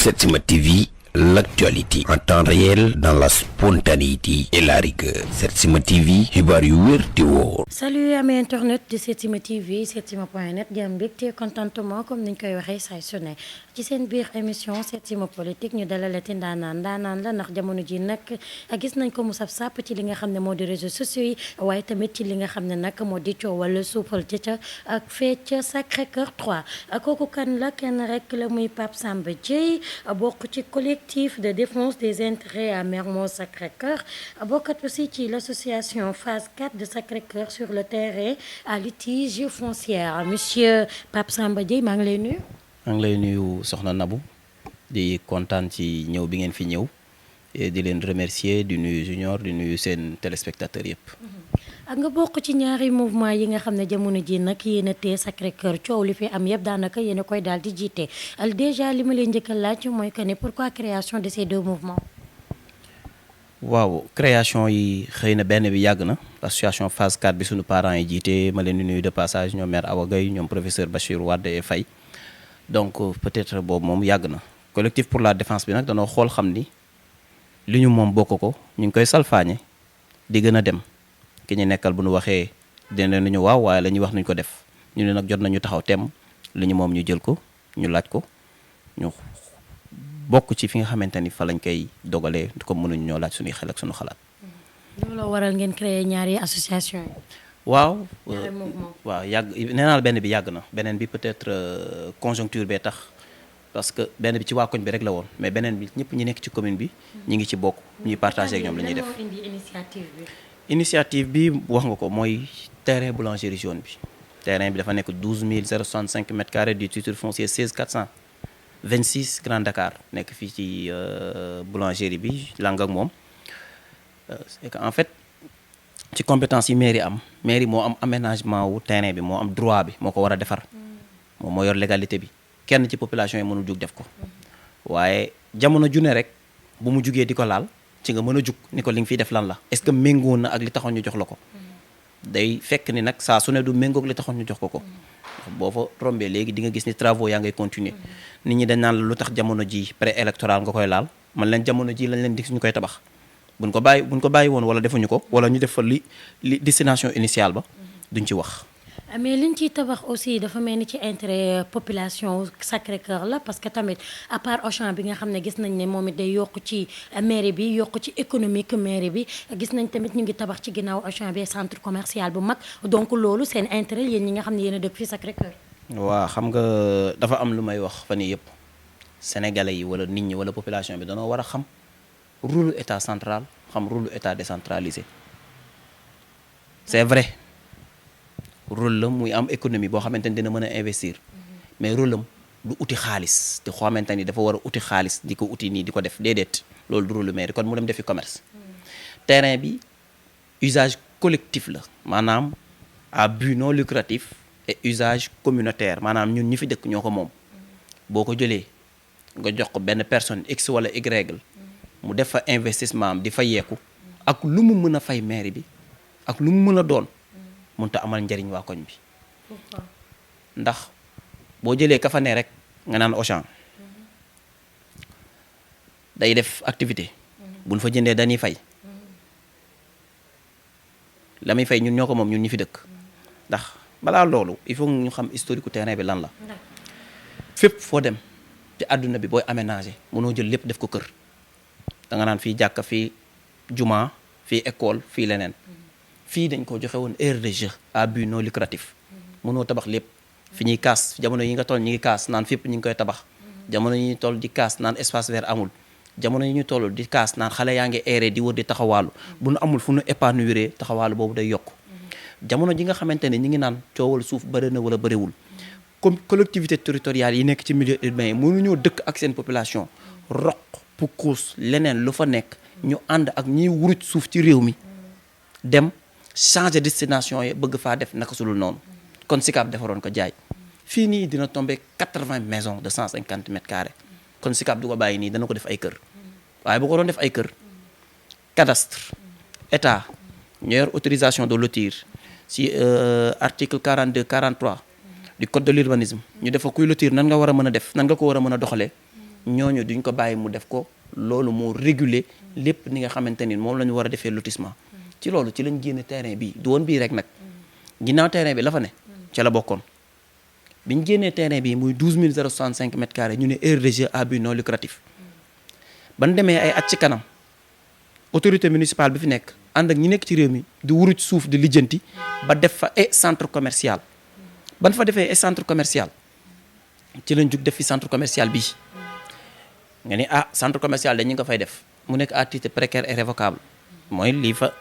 Setsima TV, l'actualité en temps réel dans la spontanéité et la rigueur. Setsima TV, xibaar yu wér te wóor. Salut amis internet de Setsima TV, setsima.net di am mbégte contentement comme niñ koy waxee say su ne ci seen biir émission Setsima politique ñu dalalati ndaanaan la ndax jamono ji nag gis nañ ko mu saf sàpp ci li nga xam ne moo di réseaux sociaux yi waaye tamit ci li nga xam ne nag moo di coowal suufal ca ak fee ca Sacré-Cœur 3 kooku kan la kenn rek la muy Pape Samba Dièye bokk ci collectif de défense des intérêts à Mermoz Sacré-Cœur bokkat aussi ci l'association phase 4 de Sacré-Cœur sur le terrain à litige foncier monsieur Pape Samba Dièye maa ngi lay nuyu. maa ngi lay nuyu soxna Nabou di kontaan ci ñëw bi ngeen fi ñëw di leen remercier di nuyu Junior di nuyu seen téléspectateurs yëpp. ak nga bokk ci ñaari mouvement yi nga xam ne jamono ji nag yéen a tee Sacré-Cœur coow li fi am yëpp daanaka yéen a koy daal di jiite déjà li ma leen njëkk a laaj mooy que ne pourquoi création de ces deux mouvements. waaw création yi xëy na benn bi yàgg na association phase 4 bi suñu parents yi jiite ma leen di nuyu de passage ñoom maire Awa Gueye ñoom professeur Bachir Wade et Faye donc peut-être boobu moom yàgg na collectif pour la défense bi nag danoo xool xam ni li ñu moom bokk ko ñu ngi koy salfaañe di gën a dem ki ñu nekkal bu ñu waxee dina nañu waaw waaye la ñuy wax nuñ ko def ñu ne nag jot nañu taxaw tem li ñu moom ñu jël ko ñu laaj ko ñu bokk ci fi nga xamante ni fa lañ koy dogalee comme mënuñu ñoo laaj suñuy xel ak suñu xalaat. looloo waral ngeen créer ñaari association yi. waaw waaw yàgg nee naa la benn bi yàgg na beneen bi peut-être conjoncture bee tax parce que benn bi ci waa koñ bi rek la woon mais beneen bi ñëpp ñi nekk ci commune bi ñi ngi ci bokk ñuy partager ak ñoom la ñuy def. initiative bi wax nga ko mooy terrain boulangerie jaune bi terrain bi dafa nekk 12065 mètres carrés du titre foncier 16426 Grand Dakar nekk fii ci boulangerie bi lang ak moom c'est que en fait ci compétence yi mairie am mairie moo am aménagement wu terrain bi moo am droit bi moo ko war a defar moom moo yor légalité bi kenn ci population yi mënul jug def ko waaye jamono ju ne rek bu mu jugee di ko laal ci nga mën a jug ni ko li nga fiy def lan la est-ce que méngoo na ak li taxoon ñu jox la ko day fekk ni nag saa su ne du méngoog li taxoon ñu jox ko boo fa rombee léegi di nga gis ni travaux yaa ngay continuer nit ñi dañ naan la lu tax jamono ji pré-électoral nga koy laal man leen jamono ji lañ leen dig ñu koy tabax buñ ko bàyyi woon wala defuñu ko wala ñu def fa li destination initiale ba duñ ci wax. mais liñ ciy tabax aussi dafa mel ni ci intérêt population Sacré-Cœur la parce que tamit à part Auchan bi nga xam ne gis nañ ne moom it day yokk ci mairie bi yokk ci économique mairie bi gis nañ tamit ñu ngi tabax ci ginnaaw Auchan bi centre commercial bu mag donc loolu seen intérêt yéen ñi nga xam ne yéen a dëkk fii Sacré-Cœur. waaw xam nga dafa am lu may wax fan yii yëpp sénégalais yi wala nit ñi wala population bi danoo war a xam rôle état central xam rôle état décentralisé c'est vrai. rôle la muy am économie boo xamante ni dina mën a investir mais rôle am du uti xaalis te xamante ni dafa war a uti xaalis di ko uti nii di ko def déedéet loolu du rôle mairie kon mu dem defi commerce terrain bi usage collectif la maanaam à but non lucratif et usage communautaire maanaam ñun ñi fi dëkk ñoo ko moom boo ko jëlee nga jox ko benn personne x wala y mu def fa investissement am di fa yeeku ak lu mu mën a fay mairie bi ak lu mu mën a doon mënut a amal njariñ waa koñ bi ndax boo jëlee ka fa ne rek nga naan Auchan day def activité buñ fa jëndee dañuy fay la muy fay ñun ñoo ko moom ñun ñi fi dëkk ndax balaa loolu il faut ñu xam historique terrain bi lan la fépp foo dem ci àdduna bi booy aménager mënoo jël lépp def ko kër da nga naan fii jàkka fii juma fii école fii leneen fii dañ ko joxe woon aire de jeu à but non lucratif mënoo tabax lépp fi ñuy kaas jamono yi nga toll ñi ngi kaas naan fépp ñi ngi koy tabax jamono yi ñu toll di kaas naan espace vert amul jamono yi ñu toll di kaas naan xale yaa ngi aéré di wër di taxawaalu bu nu amul fu nu épanouir taxawaalu boobu day yokk jamono ji nga xamante ne ñi ngi naan coowal suuf bëri na wala bëriwul comme collectivité territoriale yi nekk ci milieu urbain yi mënuñoo dëkk ak seen population roq pukkuus leneen lu fa nekk ñu ànd ak ñiy wuruj suuf ci réew mi dem changer destination yi bëgg faa def naka sulul noonu kon SICAP defaroon ko jaay fii nii dina tomber 80 maisons de 150 mètres carrés kon SICAP du ko bàyyi nii dana ko def ay kër waaye bu ko doon def ay kër cadastre état ñoo yor autorisation de lotir si article 42 43 du code de l'urbanisme ñu def fa kuy lotir nan nga war a mën a def nan nga ko war a mën a doxalee ñooñu duñ ko bàyyi mu def ko loolu moo réguler lépp ni nga xamante ni moom la ñu war a defee lotissement ci loolu ci lañ génne terrain bi du woon bii rek nag ginnaaw terrain bi la fa ne ca la bokkoon biñ génnee terrain bi muy 12 065 mètres carrés ñu ne aire de jeu à but non lucratif ban demee ay at ci kanam autorité municipale bi fi nekk ànd ak ñi nekk ci réew mi di wuruj suuf di lijjanti ba def fa et centre commercial ban fa defee et centre commercial ci lañ jug def fi centre commercial bii nga ni centre commercial dañ ñu nga fay def mu nekk à titre précaire et révocable mooy lii fa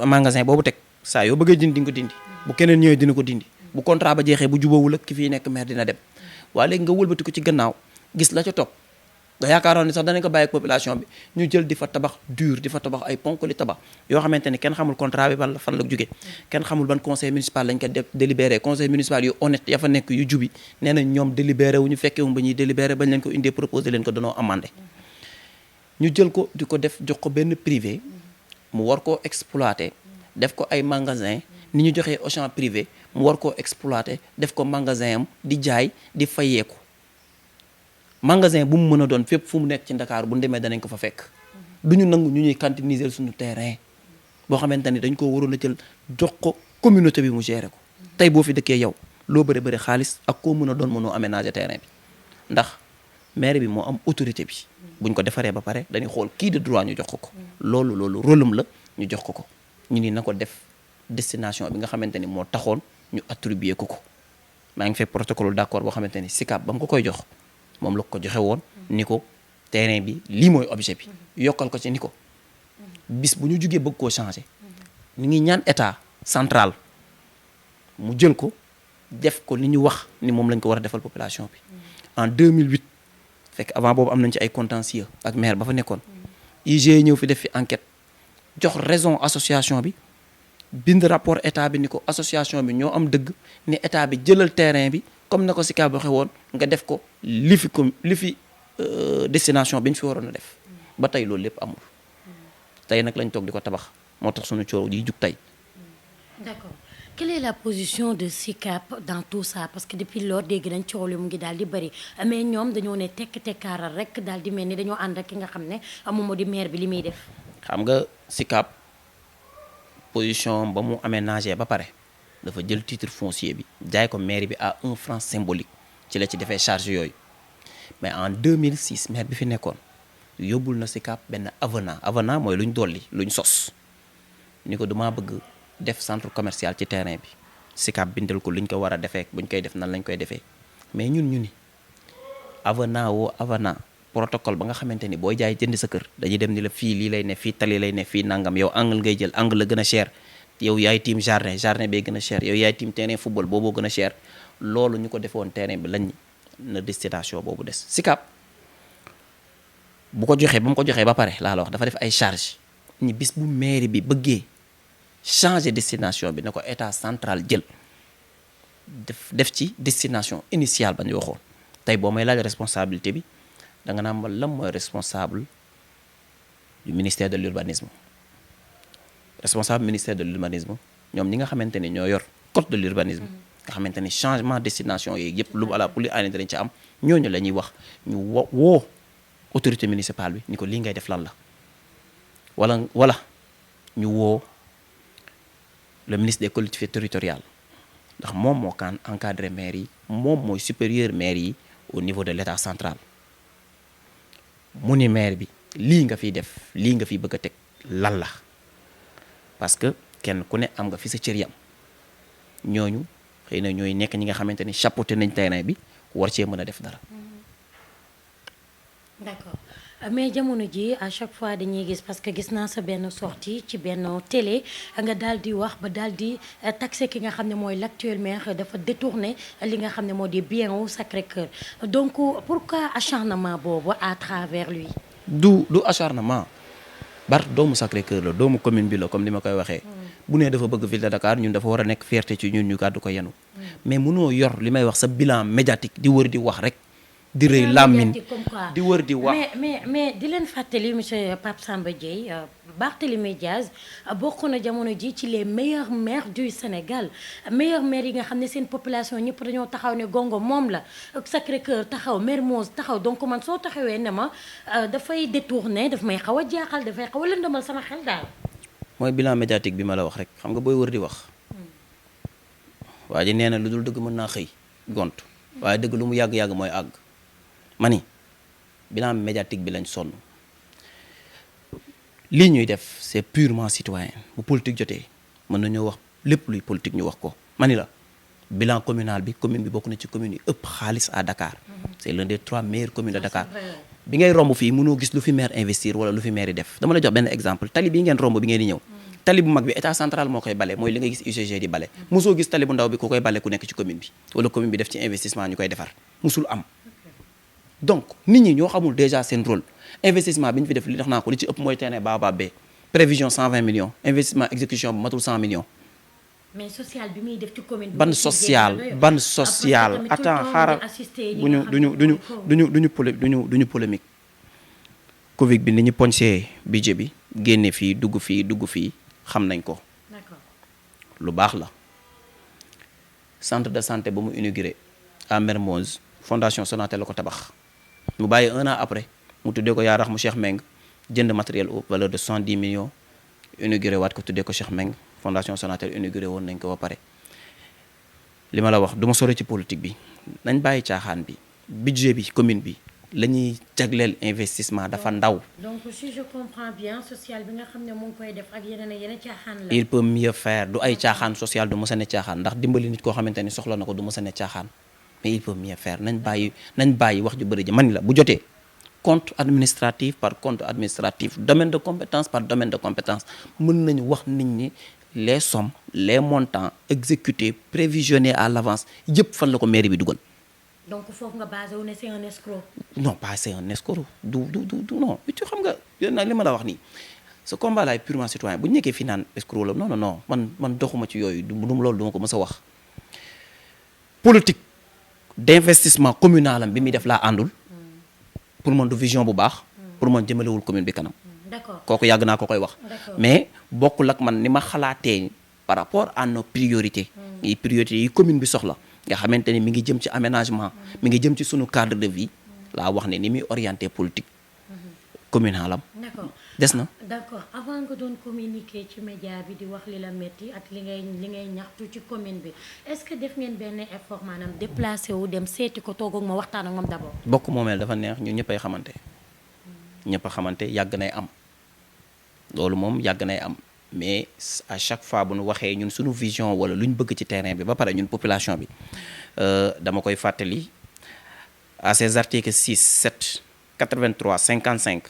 magasin boobu teg saa yoo bëggee dindi nga ko dindi bu keneen ñëwee dina ko dindi bu contrat ba jeexee bu jubóowul ak ki fii nekk maire dina dem waaye léegi nga wëlbati ko ci gannaaw gis la ca topp nga yaakaaroon ni sax danañ ko bàyyi ak population bi ñu jël di fa tabax dur di fa tabax ay ponk li tabax yoo xamante ni kenn xamul contrat bi fan la jógee kenn xamul ban conseil municipal lañ ko délibéré conseil municipal yu honnête ya fa nekk yu jubi nee na ñoom délibéré wu ñu fekkewum ba ñuy délibéré bañ leen ko indee proposé leen ko danoo amandé ñu jël ko di ko def jox ko benn privé mu war koo exploité def ko ay magasin ni ñu joxee Auchan privé mu war koo exploité def ko magasin am di jaay di fayeeku magasin bu mu mën a doon fépp fu mu nekk ci Ndakaaru bu ñu demee danañ ko fa fekk du ñu nangu ñu ñuy cantiniser suñu terrain boo xamante ni dañ ko waroon a jël jox ko communauté bi mu gérer ko tey boo fi dëkkee yow loo bëri bëri xaalis ak koo mën a doon mënoo aménager terrain bi ndax maire bi moo am autorité bi buñ ko defaree ba pare dañuy xool kii de droit ñu jox ko loolu rôlam la ñu jox ko ñu ni na ko def destination bi nga xamante ni moo taxoon ñu attribuer ko maa ngi fekk protocole d'accord boo xamante ni SICAP ba mu ko koy jox moom la ko joxe woon ni ko terrain bi lii mooy objet bi yokkal ko ci ni ko bis bu ñu jugee bëgg koo changer ñu ngi ñaan état central mu jël ko def ko li ñu wax ni moom lañ ko war a defal population bi en 2008 fekk avant boobu am nañ ci ay contentieux ak maire ba fa nekkoon IGE ñëw fi def fi enquête jox raison association bi bind rapport état bi ni ko association bi ñoo am dëgg ni état bi jëlal terrain bi comme na ko SICAP waxee woon nga def ko li fi destination bi ñu fi waroon a def ba tey loolu lépp amul tey nag lañ toog di ko tabax moo tax suñu coow yi jug tey. D'accord. Quelle est la position de SICAP dans tout ça parce que depuis lors dégg nañ coow li mu ngi daal di bëri mais ñoom dañoo ne tekk tekkaaral rek daal di mel ni dañoo ànd ak ki nga xam ne moom moo di maire bi li muy def. xam nga SICAP position ba mu aménagé ba pare dafa jël titre foncier bi jaay ko maire bi à 1 franc symbolique ci la ci defee charge yooyu mais en 2006 maire bi fi nekkoon yóbbul na SICAP benn avenant mooy luñ dolli luñ sos ni ko dama bëgg def centre commercial ci terrain bi SICAP bindal ko luñ ko war a defee buñ koy def nan lañ koy defee mais ñun ñu ni avenant protocole ba nga xamante ni booy jaay jënd sa kër dañuy dem ni la fii lii lay ne fii tali lay ne fii nangam yow angle ngay jël angle la gën a cher yow yaay tiim jardin bee gën a cher yow yaay tiim terrain football booboo gën a cher loolu ñu ko defoon terrain bi lañ na destination boobu des SICAP bu ko joxee ba mu ko joxee ba pare laa la wax dafa def ay charge ñi bis bu mairie bi bëggee changer destination bi na ko état central jël def ci destination initiale ba ñu waxoon tey boo may laaj responsabilité bi da nga naan ma lan mooy responsable du ministère de l'urbanisme responsable ministère de l'urbanisme ñoom ñi nga xamante ni ñoo yor code de l'urbanisme nga xamante ni changement destination yeeg yëpp lu ala pour li année dañ ci am ñooñu la ñuy wax ñu woo autorité municipale bi ni ko lii ngay def lan la wala ñu woo le ministre des collectivités territoriales ndax moom moo kan encadré maire yi moom mooy supérieur maire yi au niveau de l'état central mu ni maire bi lii nga fiy def lii nga fiy bëgg a teg lan la parce que kenn ku ne am nga fi sa cër yam ñooñu xëy na ñooy nekk ñi nga xamante ni chapeauté nañ terrain bi war cee mën a def dara. D'accord mais jamono ji à chaque fois dañuy gis parce que gis naa sa benn sortie ci benn télé nga daal di wax ba daal di taxé ki nga xam ne mooy l'actuel maire dafa détourné li nga xam ne moo di bien au Sacré-Cœur donc pourquoi acharnement boobu à travers lui. du acharnement doomu Sacré-Cœur la doomu commune bi la comme ni ma koy waxee. bu nee dafa bëgg ville de Dakar ñun dafa war a nekk fierté ci ñun ñu gàddu ko yenu mais mënoo yor li may wax sa bilan médiatique di wër di wax rek di rëy làmmiñ di wër di wax. mais di leen fàttali monsieur Pape Samba Dièye Barthélémy Diaz bokk na jamono ji ci les meilleurs maires du Sénégal meilleurs maires yi nga xam ne seen population ñëpp dañoo taxaw ne gongo moom la Sacré-Cœur taxaw Mermoz taxaw donc man soo taxawee ne ma dafay détourné daf may xaw a jaaxal dafay xaw a lëndëmal sama xel daal. mooy bilan médiatique bi ma la wax rek xam nga booy wër di wax. waa ji nee na lu dul dëgg mën naa xëy gont waaye dëgg lu mu yàgg-yàgg mooy àgg. ma ni bilan médiatique bi lañ sonn lii ñuy def c'est purement citoyen bu politique jotee mën nañoo wax lépp luy politique ñu wax ko ma ni la bilan communal bi commune bi bokk na ci commune yi ëpp xaalis à Dakar c'est l'un des 3 meilleures communes de Dakar bi ngay romb fii mënoo gis lu fi maire investir wala lu fi maire yi def dama la jox benn exemple tali bii ngeen romb bi ngeen di ñëw tali bu mag bi état central moo koy bale mooy li ngay gis UCG di bale mosoo gis tali bu ndaw bi ku koy bale ku nekk ci commune bi wala commune bi def ci investissement ñu koy defar mosul am donc nit ñi ñoo xamul déjà seen rôle investissement bi ñu fi def li tax naa ko li ci ëpp mooy terrain Baobab B prévision 120 millions investissement exécution bu matul 100 millions. mais social bi muy def ci commune bi. ban social attends xaaral duñu polémique. Covid bi ni ñu poncé budget bi génne fii dugg fii xam nañ ko. d'accord lu baax la centre de santé ba mu inauguré à Mermoz fondation Sonatel la ko tabax. mu bàyyi 1 an après mu tuddee ko yaa rax mu Cheikh Meng jënd matériel au valeur de 110 millions inauguré waat ko tuddee ko Cheikh Meng fondation Sonatel inauguré woon nañ ko ba pare. li ma la wax du ma sore ci politique bi nañ bàyyi caaxaan bi budget bi commune bi la ñuy jagleel investissement dafa ndaw. donc si je comprends bien social bi nga xam ne mu ngi koy def ak yeneen caaxaan la. il peut mieux faire du ay caaxaan social du mës a ne caaxaan ndax dimbali nit koo xamante ni soxla na ko du mës a ne caaxaan. mais il peut mieux faire nañ bàyyi wax ju bëri ji man la bu jotee compte administratif par compte administratif domaine de compétence par domaine de compétence mën nañu wax nit ñi les sommes les montants exécutés prévisionnés à l'avance yëpp fan la ko mairie bi dugal. donc foofu nga basé wu ne c'est un escroc. non pas c'est un escroc du non tu xam nga li ma la wax nii ce combat là est purement citoyen bu ñu nekkee fii naan escroc la non man doxuma ci yooyu loolu duma ko mës a wax politique. d'investissement communal am bi muy def laa àndul pour man du vision bu baax pour man jëmalewul commune bi kanam. d'accord kooku yàgg naa ko koy wax. mais bokkul ak man ni ma xalaatee par rapport à nos priorités. yi priorités yi commune bi soxla nga xamante ni mi ngi jëm ci aménagement. mi ngi jëm ci sunu cadre de vie laa wax ne ni muy orienté politique communal am. d'accord des na. d'accord avant nga doon communiquer ci média bi di wax li la metti ak li ngay ñaxtu ci commune bi est-ce que def ngeen benn effort maanaam déplacé wu dem seeti ko toog ak ma waxtaan ak moom d'abord. bokk moomeel dafa neex ñun ñëpp ay xamante ñëpp a xamante yàgg nay am loolu moom yàgg nay am mais à chaque fois bu ñu waxee ñun suñu vision wala lu ñu bëgg ci terrain bi ba pare ñun population bi dama koy fàttali à ces articles 6 7 83 55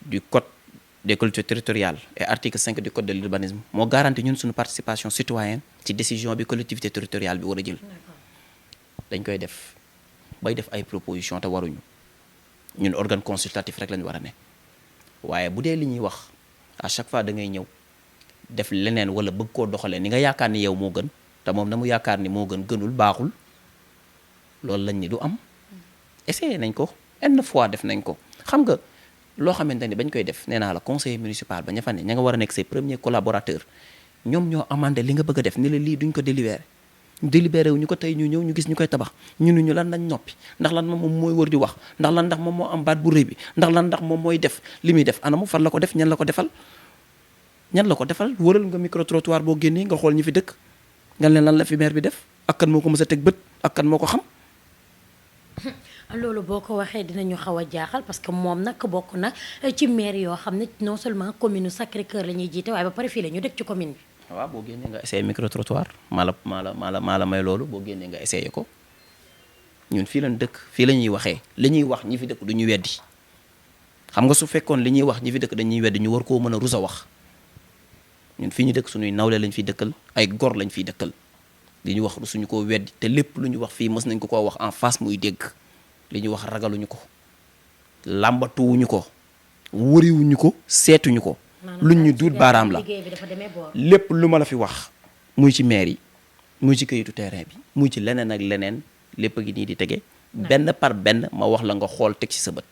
du code des collectivités territoriales et article 5 du code de l'urbanisme moo garanti ñun suñu participation citoyenne ci décision bi collectivité territoriale bi war a jël dañ koy def bay def ay proposition te waruñu ñun organe consultatif rek lañu war a ne waaye bu dee li ñuy wax à chaque fois da ngay ñëw def leneen wala bëgg koo doxalee ni nga yaakaar ni yow moo gën te moom na mu yaakaar ni moo gënul baaxul loolu lañ ni du am essayé nañ ko une fois def nañ ko xam nga loo xamante ni bañ koy def nee naa la conseiller municipal ba ña fa ne ña nga war a nekk ses premiers collaborateurs ñoom ñoo amandé li nga bëgg a def ni la lii duñ ko délibéré wu ñu ko tey ñu ñëw ñu gis ñu koy tabax ñu lan lañ noppi ndax lan moom mooy wër di wax ndax moom moo am baat bu rëy bi ndax moom mooy def li muy def anamu fan la ko def ñan la ko defal wëral nga micro trottoir boo génnee nga xool ñi fi dëkk nga leen lan la fi maire bi def ak kan moo ko mës a teg bët ak kan moo ko xam. loolu boo ko waxee dinañu xaw a jaaxal parce que moom nag bokk na ci maire yoo xam ne non seulement commune Sacré-Cœur la ñuy jiite waaye ba pare fii la ñu dëkk ci commune bi. waaw boo génnee nga essayé micro trottoir maa la may loolu boo génnee nga essayé ko ñun fii lañ dëkk fii la ñuy waxee li ñuy wax ñi fi dëkk du ñu weddi xam nga su fekkoon li ñuy wax ñi fi dëkk dañuy weddi ñu war koo mën a rus a wax ñun fii ñu dëkk suñuy nawle lañ fiy dëkkal ay gor lañ fiy dëkkal li ñu wax suñu koo weddi te lépp lu ñu wax fii mës nañ ko koo wax en face muy dégg li ñu wax ragaluñu ko làmbatuwuñu ko wëriwuñu ko seetuñu ko luñ ñu duut baaraam la lépp lu ma la fi wax muy ci maire yi muy ci këyitu terrain bi muy ci leneen ak leneen lépp a ngi nii di tege benn par benn ma wax la nga xool teg ci sa bët.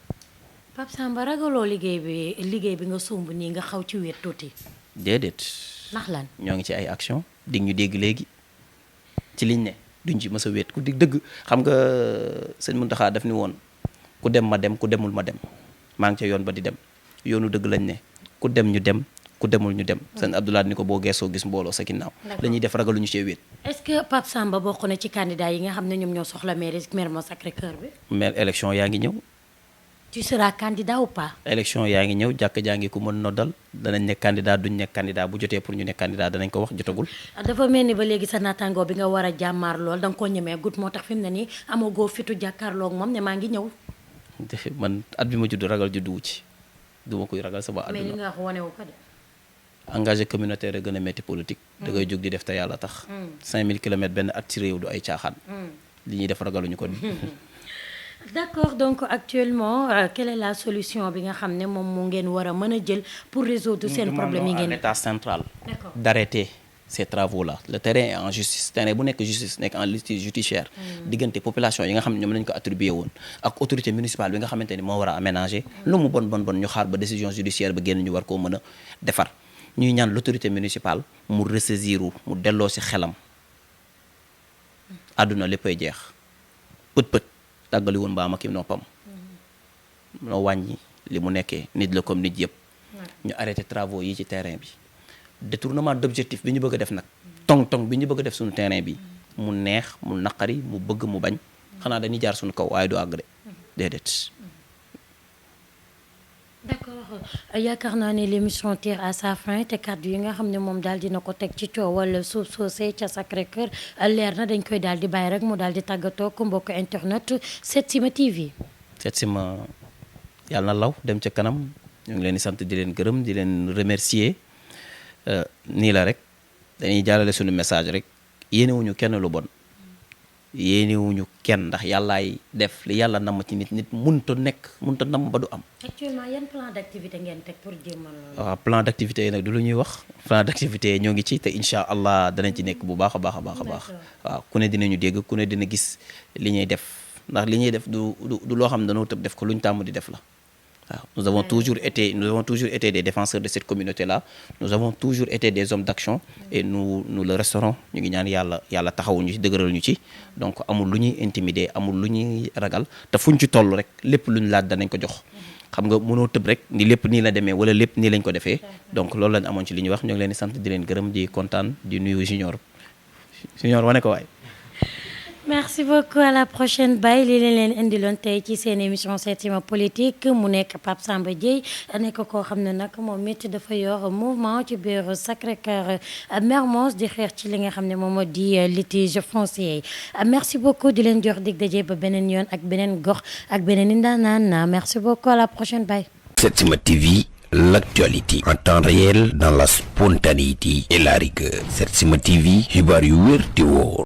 Pape Samba ragaloo liggéey bi nga sumb nii nga xaw ci wéet tuuti. déedéet. ndax lan ñoo ngi ci ay action dig ñu dégg léegi ci liñ ne duñ ci mës a wéet ku dig dëgg xam nga sëñ Mountakha daf ni woon ku dem ma dem ku demul ma dem maa ngi ca yoon ba di dem yoonu dëgg lañ ne ku dem ñu dem ku demul ñu dem sëñ Abdoulaye ni ko boo geesoo gis mbooloo sa ginnaaw la ñuy def ragaluñu cee wéet. est-ce que Pape Samba bokk na ci candidat yi nga xam ne ñoom ñoo soxla maire Mermoz Sacré-Cœur bi. mais élection yaa ngi ñëw. tu seras candidat ou pas. élection yaa ngi ñëw jàkk jaa ngi ku mën noddal danañ nekk candidat duñ nekk candidat bu jotee pour ñu nekk candidat danañ ko wax jotagul. dafa mel ni ba léegi sa naataangoo bi nga war a jàmmaar lool da nga koo ñemee gut moo tax fi mu ne nii amagoo fitu jàkkaarloog moom ne maa ngi ñëw. man at bi ma judd ragal juddu wu ci du ma koy ragal sama mais li àdduna. nga wax wane wu ko de. engagé communautaire a gën a métti politique. da ngay jóg di def te yàlla tax. 5000 kilomètres benn at ci réew du ay caaxaan. li ñuy def ragaluñu ko. d'accord donc actuellement quelle est la solution bi nga xam ne moom mu ngeen war a mën a jël pour résoudre seen problème yi ngeen. l'état central. D'accord. d'arrêter ces travaux là le terrain est en justice terrain bu nekk justice nekk en litige judiciaire. diggante population yi nga xam ne ñoom lañ ko attribué woon ak autorité municipale bi nga xamante ni moo war a aménager. lu mu bon ñu xaar ba décision judiciaire ba génn ñu war koo mën a defar ñuy ñaan l'autorité municipale mu ressaisir mu delloo si xelam àdduna léppay jeex pët tàggali woon mbaam ak i noppam. noo wàññi li mu nekkee nit la comme nit yëpp. ñu arrêté travaux yi ci terrain bi. détournement d'objectif bi ñu bëgg a def nag. tong bi ñu bëgg a def suñu terrain bi. mu neex mu naqari mu bëgg mu bañ. xanaa dañuy jaar suñu kaw waaye du àgg de déedéet. d'accord yaakaar naa ne l'émission tire à sa fin te kàddu yi nga xam ne moom daal dina ko teg ci coowal suuf soosee ca Sacré-Cœur leer na dañ koy daal di bàyyi rek mu daal di tàggatoo ko mbokk internet Setsima TV. Setsima yàlla na law dem ca kanam ñu ngi leen di sant di leen gërëm di leen remercier nii la rek dañuy jàllale suñu message rek yéenewuñu kenn lu bon yéenewuñu kenn ndax yàllaay def li yàlla namm ci nit munta namm ba du am. actuellement yan plan d'activité ngeen teg pour jéemal loolu. waaw plan d'activité yi nag du lu ñuy wax plan d'activité ñoo ngi ci te incha allah danañ ci nekk bu baax a baax a baax a baax. waaw ku ne dinañu dégg ku ne dina gis li ñuy def ndax li ñuy def du loo xam ne dañoo tëb def ko lu ñu tàmm di def la. waaw nous avons toujours été des défenseurs de cette communauté là nous avons toujours été des hommes d'action et nous le resterons ñu ngi ñaan yàlla taxawuñu ci dëgëral ñu ci donc amul lu ñuy intimider amul lu ñuy ragal te fuñ ci toll rek lépp lu ñu laaj danañ ko jox xam nga mënoo tëb rek ni lépp nii la demee wala lépp nii lañ ko defee donc loolu lañ amoon ci li ñuy wax ñoo ngi leen di sant di leen gërëm di kontaan di nuyu junior wane ko waay. merci beaucoup à la prochaine bàyyi li leen indiloon tey ci seen émission Setsima politique mu nekk Pape Samba Dièye nekk koo xam ne nag moom it dafa yor mouvement ci biir Sacré-Cœur Mermoz di xeex ci li nga xam ne moom moo di litige foncier merci beaucoup di leen jox dig daje ba beneen yoon ak beneen gox ak beneen ndaanaan merci beaucoup à la prochaine bye. Setsima TV, l'actualité en temps réel dans la spontanéité et la rigueur. Setsima TV, xibaar yu wér te wóor.